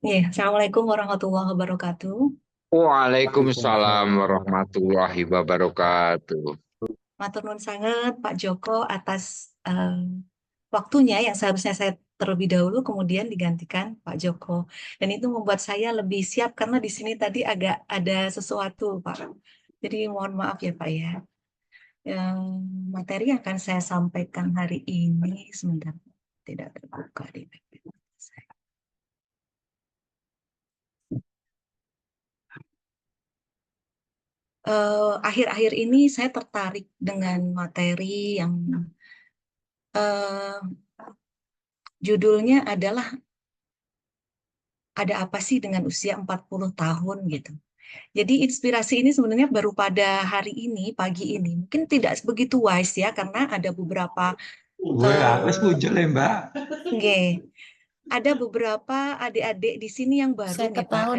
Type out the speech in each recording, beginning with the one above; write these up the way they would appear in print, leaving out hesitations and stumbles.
Iya, Assalamualaikum warahmatullahi wabarakatuh. Waalaikumsalam warahmatullahi wabarakatuh. Matur nuwun sangat Pak Joko atas waktunya yang seharusnya saya terlebih dahulu kemudian digantikan Pak Joko. Dan itu membuat saya lebih siap karena di sini tadi agak ada sesuatu Pak. Jadi mohon maaf ya Pak ya. Yang materi yang akan saya sampaikan hari ini sebentar tidak terbuka di PPT saya. Akhir-akhir ini saya tertarik dengan materi yang eh, judulnya adalah ada apa sih dengan usia 40 tahun gitu. Jadi inspirasi ini sebenarnya baru pada hari ini, pagi ini. Mungkin tidak begitu wise ya, karena ada beberapa, Wah, wis eh muncul ya, Mbak. nggih, ada beberapa adik-adik di sini yang baru Saya nih Pak. tahun.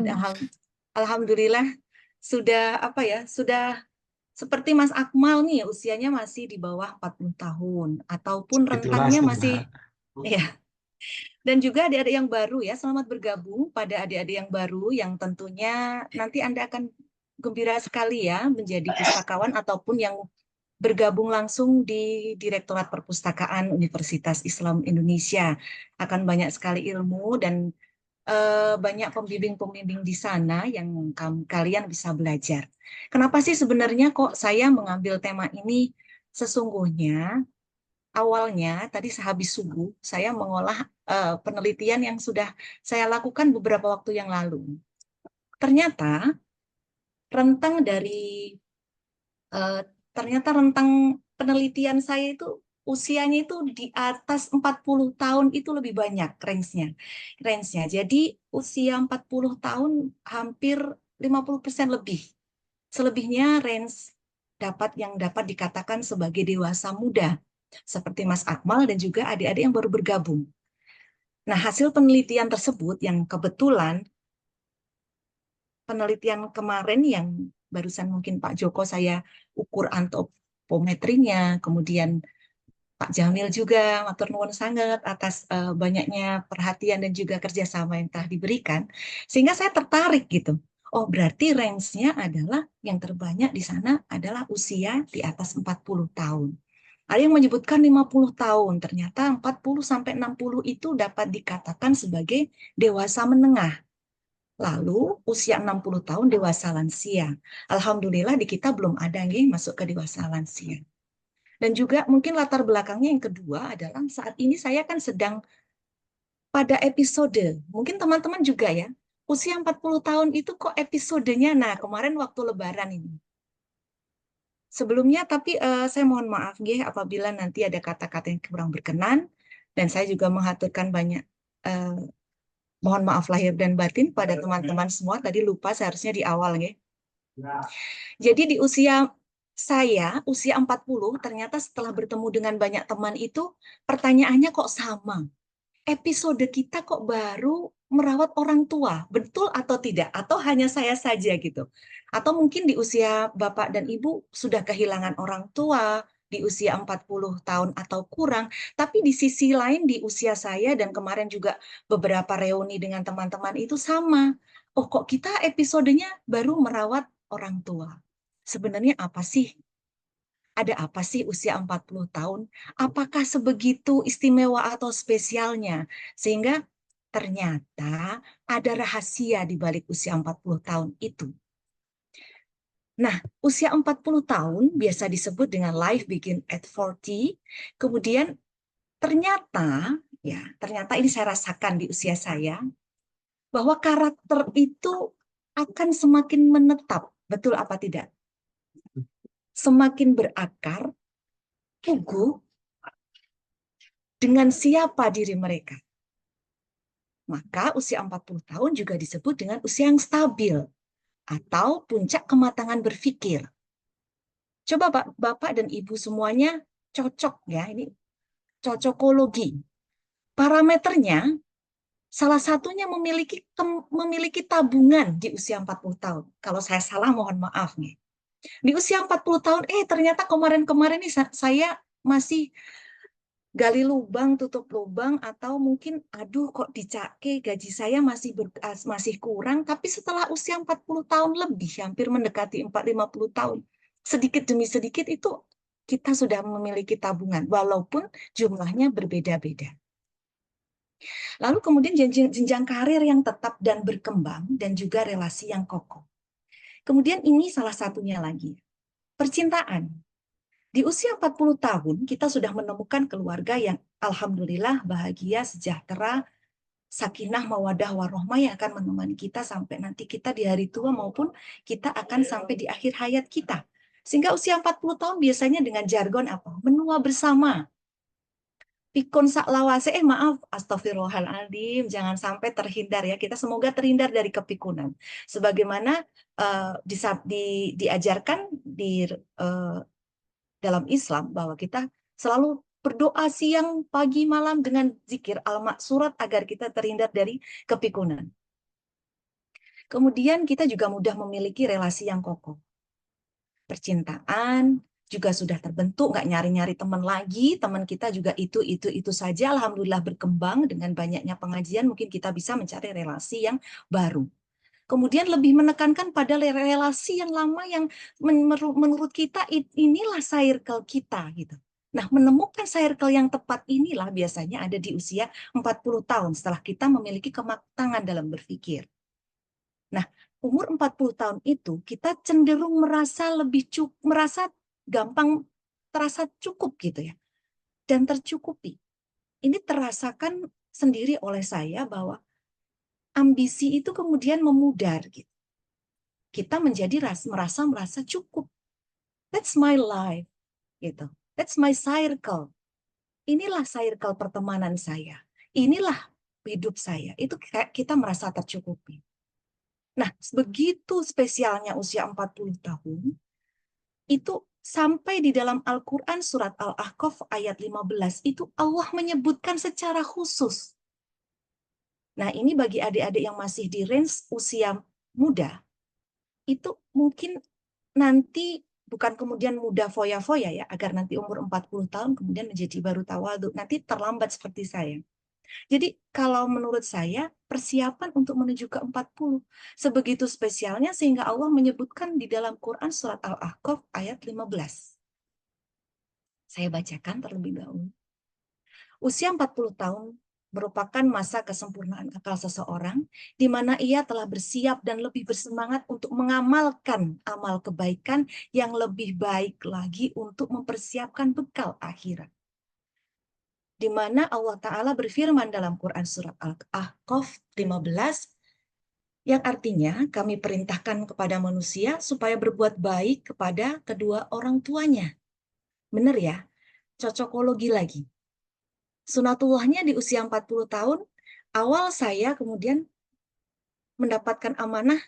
Alhamdulillah sudah apa ya, sudah seperti Mas Akmal nih, usianya masih di bawah 40 tahun, ataupun Itulah rentangnya tuh, masih, Mbak. ya. Dan juga adik-adik yang baru ya, selamat bergabung pada adik-adik yang baru yang tentunya nanti Anda akan gembira sekali ya menjadi pustakawan ataupun yang bergabung langsung di Direktorat Perpustakaan Universitas Islam Indonesia. Akan banyak sekali ilmu dan banyak pembimbing-pembimbing di sana yang kalian bisa belajar. Kenapa sih sebenarnya kok saya mengambil tema ini? Sesungguhnya awalnya tadi sehabis subuh saya mengolah penelitian yang sudah saya lakukan beberapa waktu yang lalu. Ternyata rentang dari eh, ternyata rentang penelitian saya itu usianya itu di atas 40 tahun itu lebih banyak range-nya. Range-nya. Jadi usia 40 tahun hampir 50% lebih. Selebihnya range yang dapat dikatakan sebagai dewasa muda, seperti Mas Akmal dan juga adik-adik yang baru bergabung. Nah, hasil penelitian tersebut yang kebetulan penelitian kemarin yang barusan mungkin Pak Joko saya ukur antropometrinya, kemudian Pak Jamil juga, matur nuwun sangat atas banyaknya perhatian dan juga kerjasama yang telah diberikan, sehingga saya tertarik gitu. Oh, berarti range-nya adalah yang terbanyak di sana adalah usia di atas 40 tahun. Ada yang menyebutkan 50 tahun, ternyata 40 sampai 60 itu dapat dikatakan sebagai dewasa menengah. Lalu usia 60 tahun dewasa lansia. Alhamdulillah di kita belum ada yang masuk ke dewasa lansia. Dan juga mungkin latar belakangnya yang kedua adalah saat ini saya kan sedang pada episode, mungkin teman-teman juga ya, usia 40 tahun itu kok episodenya, nah kemarin waktu Lebaran ini. Sebelumnya tapi saya mohon maaf nggih apabila nanti ada kata-kata yang kurang berkenan, dan saya juga mengaturkan banyak eh, mohon maaf lahir dan batin pada teman-teman semua. Tadi lupa seharusnya di awal nggih. Jadi di usia saya, usia 40, ternyata setelah bertemu dengan banyak teman itu, pertanyaannya kok sama. Episode kita kok baru merawat orang tua, betul atau tidak? Atau hanya saya saja gitu? Atau mungkin di usia Bapak dan Ibu sudah kehilangan orang tua, di usia 40 tahun atau kurang, tapi di sisi lain di usia saya dan kemarin juga beberapa reuni dengan teman-teman itu sama. Oh kok kita episodenya baru merawat orang tua? Sebenarnya apa sih? Ada apa sih usia 40 tahun? Apakah sebegitu istimewa atau spesialnya? Sehingga ternyata ada rahasia di balik usia 40 tahun itu. Nah, usia 40 tahun biasa disebut dengan life begin at 40. Kemudian ternyata ini saya rasakan di usia saya, bahwa karakter itu akan semakin menetap. Betul apa tidak? Semakin berakar, teguh dengan siapa diri mereka. Maka usia 40 tahun juga disebut dengan usia yang stabil atau puncak kematangan berpikir. Coba Bapak dan Ibu semuanya cocok ya, ini cocokologi. Parameternya salah satunya memiliki tabungan di usia 40 tahun. Kalau saya salah mohon maaf nih. Di usia 40 tahun ternyata kemarin-kemarin ini saya masih gali lubang, tutup lubang, atau mungkin aduh kok dicake gaji saya masih kurang, tapi setelah usia 40 tahun lebih, hampir mendekati 50 tahun, sedikit demi sedikit itu kita sudah memiliki tabungan, walaupun jumlahnya berbeda-beda. Lalu kemudian jenjang karir yang tetap dan berkembang, dan juga relasi yang kokoh. Kemudian ini salah satunya lagi, percintaan. Di usia 40 tahun, kita sudah menemukan keluarga yang alhamdulillah bahagia, sejahtera, sakinah, mawadah, warohmah yang akan menemani kita sampai nanti kita di hari tua maupun kita akan sampai di akhir hayat kita. Sehingga usia 40 tahun biasanya dengan jargon apa? Menua bersama. Pikun saklawase, maaf, astagfirullahaladzim, jangan sampai terhindar ya. Kita semoga terhindar dari kepikunan. Sebagaimana diajarkan di dalam Islam bahwa kita selalu berdoa siang, pagi, malam dengan zikir al-maksurat agar kita terhindar dari kepikunan. Kemudian kita juga mudah memiliki relasi yang kokoh. Percintaan juga sudah terbentuk, nggak nyari-nyari teman lagi, teman kita juga itu saja, alhamdulillah berkembang dengan banyaknya pengajian, mungkin kita bisa mencari relasi yang baru. Kemudian lebih menekankan pada relasi yang lama yang menurut kita inilah circle kita gitu. Nah, menemukan circle yang tepat inilah biasanya ada di usia 40 tahun setelah kita memiliki kematangan dalam berpikir. Nah, umur 40 tahun itu kita cenderung merasa gampang terasa cukup gitu ya. Dan tercukupi. Ini terasakan sendiri oleh saya bahwa ambisi itu kemudian memudar gitu. Kita menjadi merasa cukup. That's my life, gitu. That's my circle. Inilah circle pertemanan saya. Inilah hidup saya. Itu kita merasa tercukupi. Nah, begitu spesialnya usia 40 tahun, itu sampai di dalam Al-Quran surat Al-Ahqaf ayat 15, itu Allah menyebutkan secara khusus. Nah, ini bagi adik-adik yang masih di range usia muda, itu mungkin nanti bukan kemudian muda foya-foya ya, agar nanti umur 40 tahun kemudian menjadi baru tawadhu. Nanti terlambat seperti saya. Jadi kalau menurut saya, persiapan untuk menuju ke 40. Sebegitu spesialnya sehingga Allah menyebutkan di dalam Quran surat Al-Ahqaf ayat 15. Saya bacakan terlebih dahulu. Usia 40 tahun merupakan masa kesempurnaan akal seseorang, di mana ia telah bersiap dan lebih bersemangat untuk mengamalkan amal kebaikan yang lebih baik lagi untuk mempersiapkan bekal akhirat. Di mana Allah Ta'ala berfirman dalam Quran Surat Al-Ahqaf 15, yang artinya kami perintahkan kepada manusia supaya berbuat baik kepada kedua orang tuanya. Benar ya? Cocokologi lagi. Sunatullahnya di usia 40 tahun, awal saya kemudian mendapatkan amanah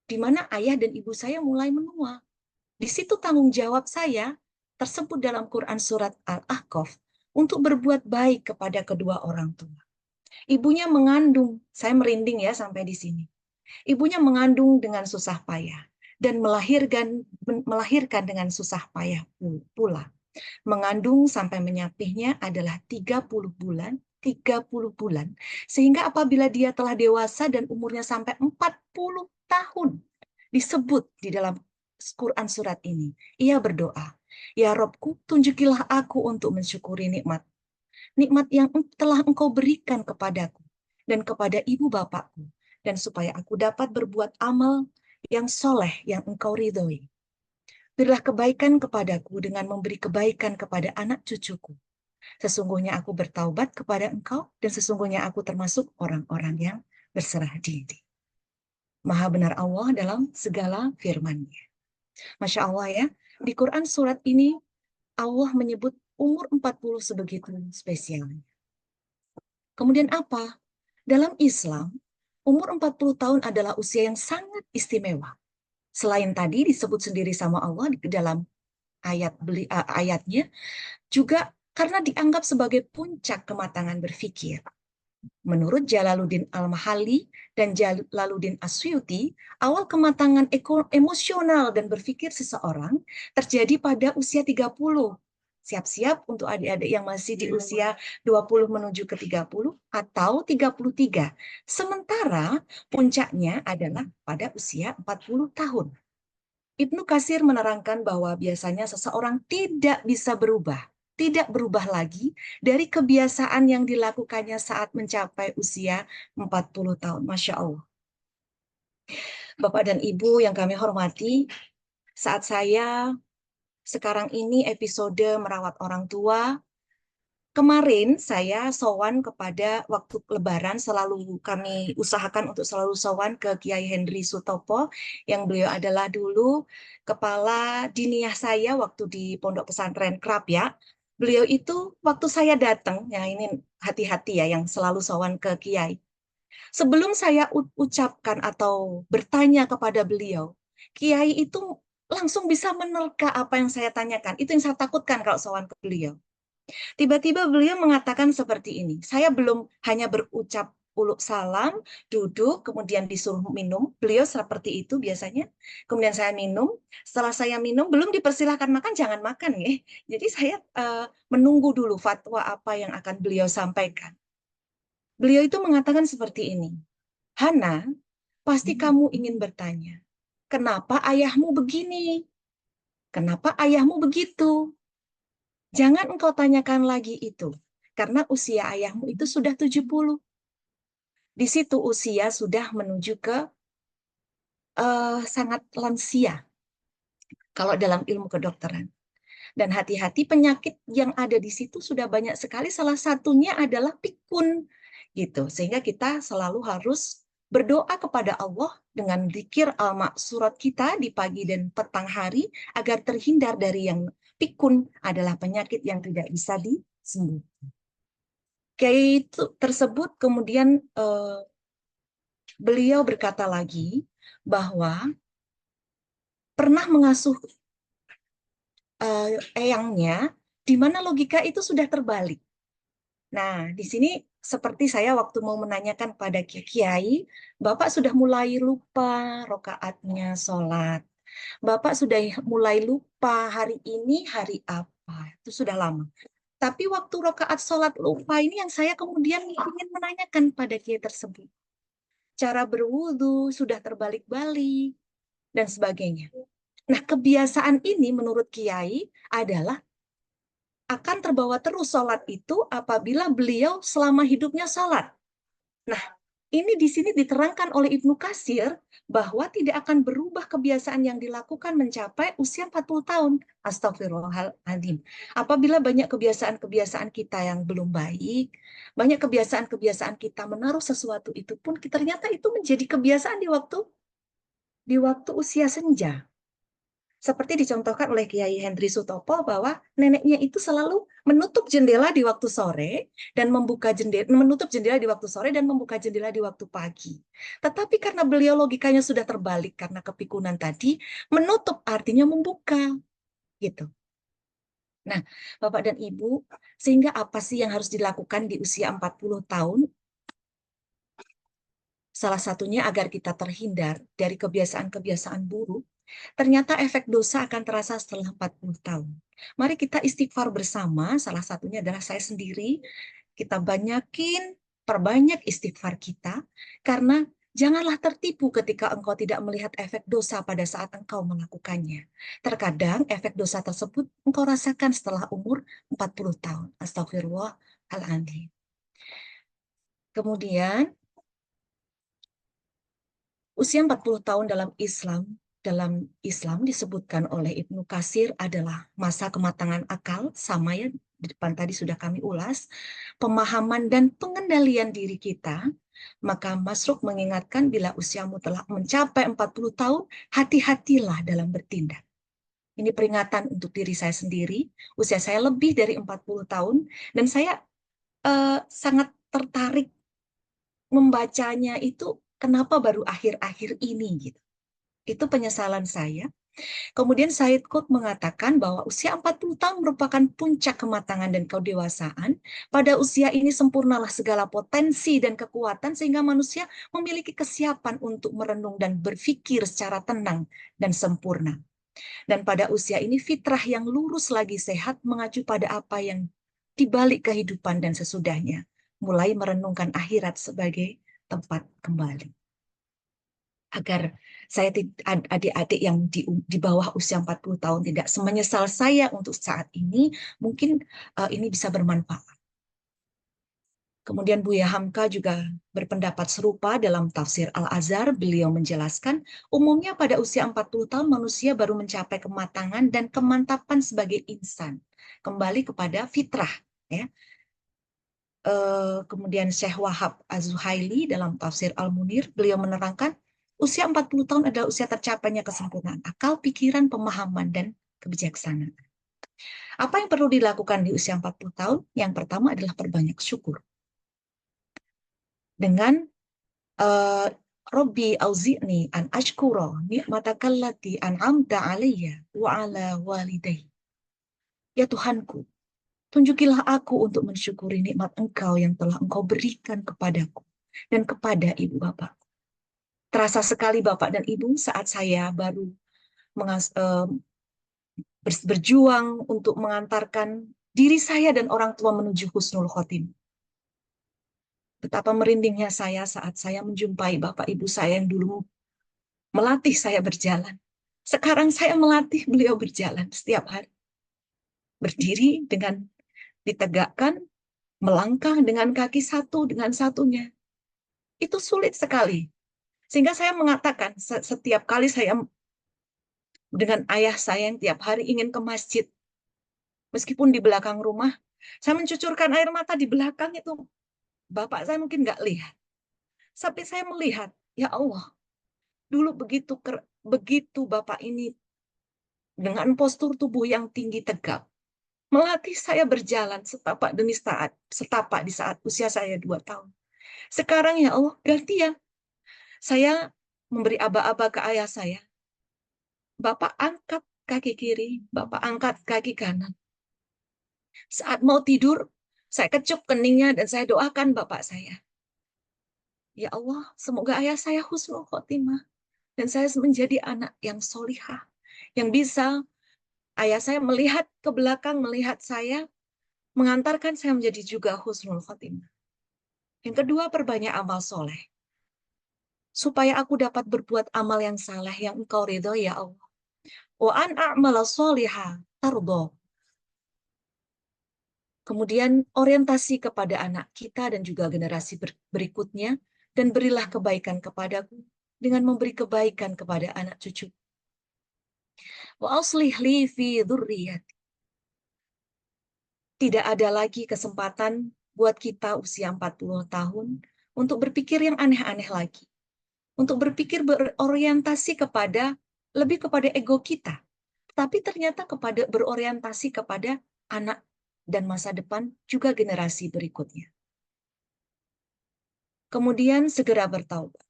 di mana ayah dan ibu saya mulai menua. Di situ tanggung jawab saya tersebut dalam Quran Surat Al-Ahqaf untuk berbuat baik kepada kedua orang tua. Ibunya mengandung, saya merinding ya sampai di sini. Ibunya mengandung dengan susah payah dan melahirkan dengan susah payah pula. Mengandung sampai menyapihnya adalah 30 bulan, 30 bulan. Sehingga apabila dia telah dewasa dan umurnya sampai 40 tahun, disebut di dalam Quran surat ini, ia berdoa, "Ya Robku, tunjukilah aku untuk mensyukuri nikmat. Nikmat yang telah Engkau berikan kepadaku dan kepada ibu bapakku, dan supaya aku dapat berbuat amal yang soleh yang Engkau ridhoi. Berilah kebaikan kepadaku dengan memberi kebaikan kepada anak cucuku. Sesungguhnya aku bertaubat kepada Engkau dan sesungguhnya aku termasuk orang-orang yang berserah diri." Maha benar Allah dalam segala firman-Nya. Masya Allah ya, di Quran surat ini Allah menyebut umur 40 sebegitu spesialnya. Kemudian apa? Dalam Islam, umur 40 tahun adalah usia yang sangat istimewa. Selain tadi disebut sendiri sama Allah di dalam ayatnya, juga karena dianggap sebagai puncak kematangan berpikir. Menurut Jalaluddin Al-Mahalli dan Jalaluddin Asyuti, awal kematangan emosional dan berpikir seseorang terjadi pada usia 30, Siap-siap untuk adik-adik yang masih di usia 20 menuju ke 30 atau 33. Sementara puncaknya adalah pada usia 40 tahun. Ibnu Katsir menerangkan bahwa biasanya seseorang tidak berubah lagi dari kebiasaan yang dilakukannya saat mencapai usia 40 tahun. Masya Allah. Bapak dan Ibu yang kami hormati, saat saya sekarang ini episode merawat orang tua, kemarin saya sowan kepada waktu Lebaran, selalu kami usahakan untuk selalu sowan ke Kiai Hendri Sutopo, yang beliau adalah dulu kepala diniyah saya waktu di Pondok Pesantren Krap ya. Beliau itu waktu saya datang, ya ini hati-hati ya yang selalu sowan ke Kiai. Sebelum saya ucapkan atau bertanya kepada beliau, Kiai itu langsung bisa menerka apa yang saya tanyakan. Itu yang saya takutkan kalau sowan ke beliau. Tiba-tiba beliau mengatakan seperti ini. Saya belum hanya berucap uluk salam, duduk, kemudian disuruh minum. Beliau seperti itu biasanya. Kemudian saya minum. Setelah saya minum, belum dipersilahkan makan, jangan makan ya. Jadi saya menunggu dulu fatwa apa yang akan beliau sampaikan. Beliau itu mengatakan seperti ini. Hana, pasti kamu ingin bertanya, kenapa ayahmu begini? Kenapa ayahmu begitu? Jangan engkau tanyakan lagi itu, karena usia ayahmu itu sudah 70. Di situ usia sudah menuju ke sangat lansia, kalau dalam ilmu kedokteran. Dan hati-hati, penyakit yang ada di situ sudah banyak sekali, salah satunya adalah pikun. Gitu. Sehingga kita selalu harus berdoa kepada Allah dengan zikir al-maksurat kita di pagi dan petang hari agar terhindar dari yang pikun, adalah penyakit yang tidak bisa disembuhkan. Kiai tersebut kemudian beliau berkata lagi bahwa pernah mengasuh eyangnya di mana logika itu sudah terbalik. Nah, di sini seperti saya waktu mau menanyakan pada Kiai, Bapak sudah mulai lupa rokaatnya sholat. Bapak sudah mulai lupa hari ini hari apa. Itu sudah lama. Tapi waktu rokaat sholat lupa ini yang saya kemudian ingin menanyakan pada Kiai tersebut. Cara berwudu sudah terbalik-balik dan sebagainya. Nah, kebiasaan ini menurut Kiai adalah akan terbawa terus sholat itu apabila beliau selama hidupnya sholat. Nah, ini di sini diterangkan oleh Ibnu Katsir bahwa tidak akan berubah kebiasaan yang dilakukan mencapai usia 40 tahun. Astagfirullahaladzim. Apabila banyak kebiasaan-kebiasaan kita yang belum baik, banyak kebiasaan-kebiasaan kita menaruh sesuatu itu pun ternyata itu menjadi kebiasaan di waktu usia senja. Seperti dicontohkan oleh Kiai Hendri Sutopo bahwa neneknya itu selalu menutup jendela di waktu sore dan menutup jendela di waktu sore dan membuka jendela di waktu pagi. Tetapi karena beliau logikanya sudah terbalik karena kepikunan tadi, menutup artinya membuka, gitu. Nah, Bapak dan Ibu, sehingga apa sih yang harus dilakukan di usia 40 tahun? Salah satunya agar kita terhindar dari kebiasaan-kebiasaan buruk. Ternyata efek dosa akan terasa setelah 40 tahun. Mari kita istighfar bersama, salah satunya adalah saya sendiri. Kita perbanyak istighfar kita, karena janganlah tertipu ketika engkau tidak melihat efek dosa pada saat engkau melakukannya. Terkadang efek dosa tersebut engkau rasakan setelah umur 40 tahun. Astagfirullahaladzim. Kemudian, usia 40 tahun dalam Islam disebutkan oleh Ibnu Katsir adalah masa kematangan akal, sama ya di depan tadi sudah kami ulas, pemahaman dan pengendalian diri kita. Maka Masruk mengingatkan bila usiamu telah mencapai 40 tahun, hati-hatilah dalam bertindak. Ini peringatan untuk diri saya sendiri, usia saya lebih dari 40 tahun, dan saya sangat tertarik membacanya itu kenapa baru akhir-akhir ini gitu. Itu penyesalan saya. Kemudian Said Qutb mengatakan bahwa usia 40 tahun merupakan puncak kematangan dan kedewasaan. Pada usia ini sempurnalah segala potensi dan kekuatan sehingga manusia memiliki kesiapan untuk merenung dan berpikir secara tenang dan sempurna. Dan pada usia ini fitrah yang lurus lagi sehat mengacu pada apa yang dibalik kehidupan dan sesudahnya, mulai merenungkan akhirat sebagai tempat kembali. Agar saya adik-adik yang di bawah usia 40 tahun tidak semenyesal saya untuk saat ini, mungkin ini bisa bermanfaat. Kemudian Buya Hamka juga berpendapat serupa dalam tafsir Al-Azhar. Beliau menjelaskan, umumnya pada usia 40 tahun manusia baru mencapai kematangan dan kemantapan sebagai insan. Kembali kepada fitrah. Ya. Kemudian Syekh Wahab Az-Zuhaili dalam tafsir Al-Munir, beliau menerangkan, usia 40 tahun adalah usia tercapainya kesempurnaan akal, pikiran, pemahaman, dan kebijaksanaan. Apa yang perlu dilakukan di usia 40 tahun? Yang pertama adalah perbanyak syukur. Dengan Robbi auzi'ni an ashkura ni'matakallati an'amta alayya wa ala walidayya. Ya Tuhanku, tunjukilah aku untuk mensyukuri nikmat Engkau yang telah Engkau berikan kepadaku dan kepada ibu bapak. Terasa sekali Bapak dan Ibu saat saya baru berjuang untuk mengantarkan diri saya dan orang tua menuju husnul khotimah. Betapa merindingnya saya saat saya menjumpai Bapak Ibu saya yang dulu melatih saya berjalan. Sekarang saya melatih beliau berjalan setiap hari. Berdiri dengan ditegakkan, melangkah dengan kaki satu dengan satunya. Itu sulit sekali. Sehingga saya mengatakan setiap kali saya dengan ayah saya yang tiap hari ingin ke masjid, meskipun di belakang rumah, saya mencucurkan air mata di belakang itu. Bapak saya mungkin nggak lihat. Tapi saya melihat, ya Allah, dulu begitu Bapak ini dengan postur tubuh yang tinggi tegap, melatih saya berjalan setapak demi setapak di saat usia saya 2 tahun. Sekarang ya Allah, gantian. Saya memberi aba-aba ke ayah saya. Bapak angkat kaki kiri, Bapak angkat kaki kanan. Saat mau tidur, saya kecup keningnya dan saya doakan Bapak saya. Ya Allah, semoga ayah saya husnul khotimah. Dan saya menjadi anak yang solihah. Yang bisa ayah saya melihat ke belakang, melihat saya, mengantarkan saya menjadi juga husnul khotimah. Yang kedua, perbanyak amal soleh. Supaya aku dapat berbuat amal yang saleh yang Engkau ridho ya Allah. Wa an a'mala solihah tardo. Kemudian orientasi kepada anak kita dan juga generasi berikutnya, dan berilah kebaikan kepadaku dengan memberi kebaikan kepada anak cucu. Wa aslih li fi dzurriyyati. Tidak ada lagi kesempatan buat kita usia 40 tahun untuk berpikir yang aneh-aneh lagi. Untuk berpikir berorientasi lebih kepada ego kita. Tapi ternyata berorientasi kepada anak dan masa depan juga generasi berikutnya. Kemudian segera bertaubat.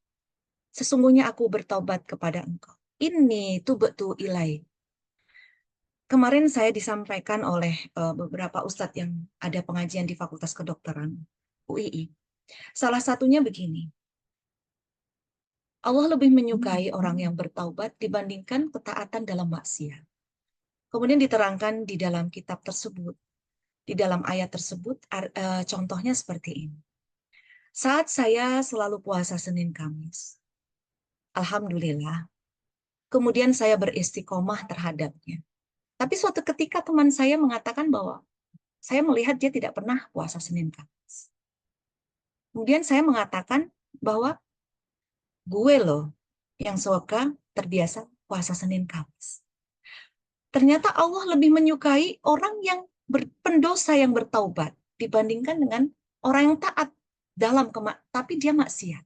Sesungguhnya aku bertaubat kepada Engkau. Ini tubtu ilai. Kemarin saya disampaikan oleh beberapa ustadz yang ada pengajian di Fakultas Kedokteran UII. Salah satunya begini. Allah lebih menyukai orang yang bertaubat dibandingkan ketaatan dalam maksiat. Kemudian diterangkan di dalam kitab tersebut, di dalam ayat tersebut, contohnya seperti ini. Saat saya selalu puasa Senin Kamis, alhamdulillah, kemudian saya beristiqomah terhadapnya. Tapi suatu ketika teman saya mengatakan bahwa saya melihat dia tidak pernah puasa Senin Kamis. Kemudian saya mengatakan bahwa gue loh yang suka terbiasa puasa Senin Kamis. Ternyata Allah lebih menyukai orang yang pendosa yang bertaubat dibandingkan dengan orang yang taat tapi dia maksiat.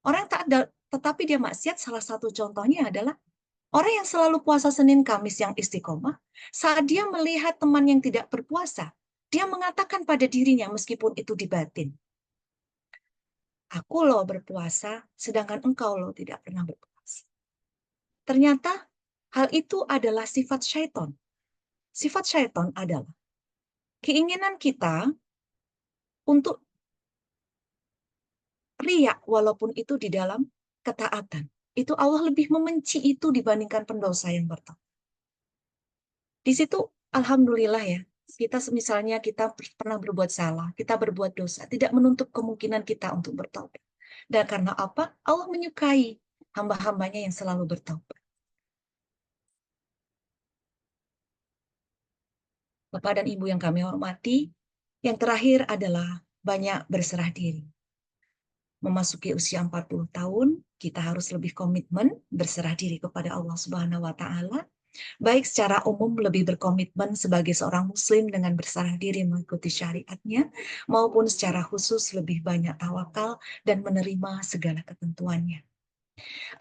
Orang yang taat tetapi dia maksiat, salah satu contohnya adalah orang yang selalu puasa Senin Kamis yang istiqomah, saat dia melihat teman yang tidak berpuasa, dia mengatakan pada dirinya meskipun itu di batin, aku loh berpuasa, sedangkan engkau loh tidak pernah berpuasa. Ternyata hal itu adalah sifat syaitan. Sifat syaitan adalah keinginan kita untuk riak walaupun itu di dalam ketaatan. itu Allah lebih membenci itu dibandingkan pendosa yang bertaubat. Di situ alhamdulillah ya, kita misalnya kita pernah berbuat salah, kita berbuat dosa, tidak menutup kemungkinan kita untuk bertaubat. Dan karena apa? Allah menyukai hamba-hambanya yang selalu bertaubat. Bapak dan Ibu yang kami hormati, yang terakhir adalah banyak berserah diri. Memasuki usia 40 tahun, kita harus lebih komitmen berserah diri kepada Allah Subhanahu wa taala. Baik secara umum lebih berkomitmen sebagai seorang muslim dengan berserah diri mengikuti syariatnya, maupun secara khusus lebih banyak tawakal dan menerima segala ketentuannya.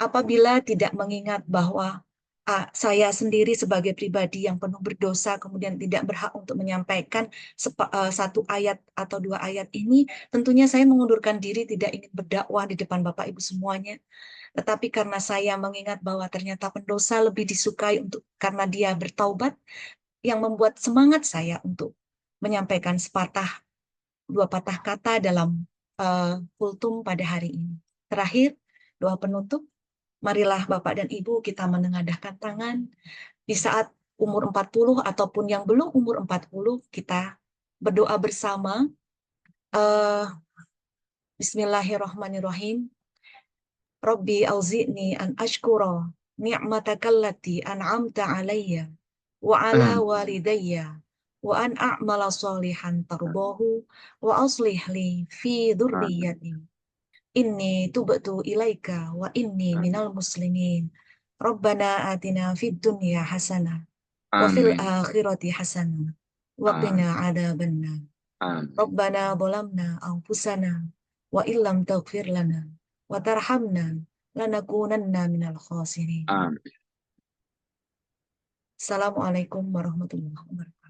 Apabila tidak mengingat bahwa saya sendiri sebagai pribadi yang penuh berdosa kemudian tidak berhak untuk menyampaikan satu ayat atau dua ayat ini, tentunya saya mengundurkan diri, tidak ingin berdakwah di depan Bapak Ibu semuanya. Tetapi karena saya mengingat bahwa ternyata pendosa lebih disukai karena dia bertaubat, yang membuat semangat saya untuk menyampaikan dua patah kata dalam kultum pada hari ini. Terakhir, doa penutup. Marilah Bapak dan Ibu kita menengadahkan tangan di saat umur 40 ataupun yang belum umur 40, kita berdoa bersama. Bismillahirrahmanirrahim. Rabbi auzi'ni an ashkura ni'matakallati an'amta alayya wa ala walidayya wa an a'mala salihan tarbahu wa aslih li fi dhurriyyati inni tubtu ilaika wa inni minal muslimin. Rabbana atina fid dunya hasanah wa fil Amin. akhirati hasanah wa qina adzabannar. Amin. Rabbana zalamna anfusana wa illam taghfir lana wa tarhamna lanakunanna minal khasirin. Amin. Assalamualaikum warahmatullahi wabarakatuh.